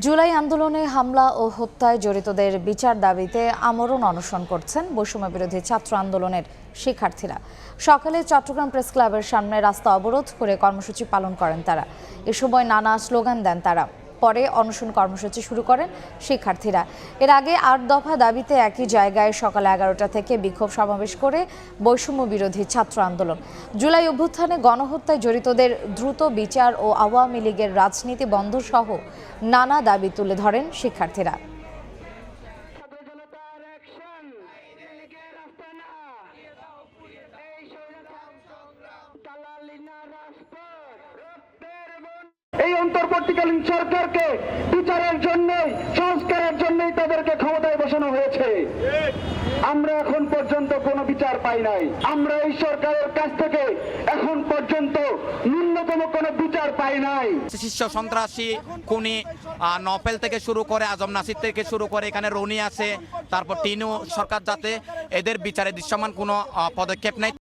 জুলাই আন্দোলনে হামলা ও হত্যায় জড়িতদের বিচার দাবিতে আমরণ অনশন করছেন বৈষম্য বিরোধী ছাত্র আন্দোলনের শিক্ষার্থীরা। সকালে চট্টগ্রাম প্রেস ক্লাবের সামনে রাস্তা অবরোধ করে কর্মসূচি পালন করেন তারা। এ সময় নানা স্লোগান দেন তারা। পরে অনশন কর্মসূচি শুরু করেন শিক্ষার্থীরা। এর আগে ৮ দফা দাবিতে একই জায়গায় সকাল 11টা থেকে বিক্ষোভ সমাবেশ করে বৈষম্য বিরোধী ছাত্র আন্দোলন। জুলাই অভ্যুত্থানে গণহত্যায় জড়িতদের দ্রুত বিচার ও আওয়ামী লীগের রাজনীতি বন্ধ সহ নানা দাবি তুলে ধরেন শিক্ষার্থীরা। এই অন্তর্বর্তীকালীন সরকারকে বিচারের জন্যই, সংস্কারের জন্যই তাদেরকে ক্ষমতায় বসানো হয়েছে। আমরা এখন পর্যন্ত কোনো বিচার পাই নাই। আমরা এই সরকারের কাছ থেকে এখন পর্যন্ত ন্যূনতম কোনো বিচার পাই নাই। শীর্ষ সন্ত্রাসী খুনি নফেল থেকে শুরু করে আজম নাসির থেকে শুরু করে এখানে রনি আছে, তারপর টিনু সরকার, যাতে এদের বিচারে দৃশ্যমান কোনো পদক্ষেপ নেই।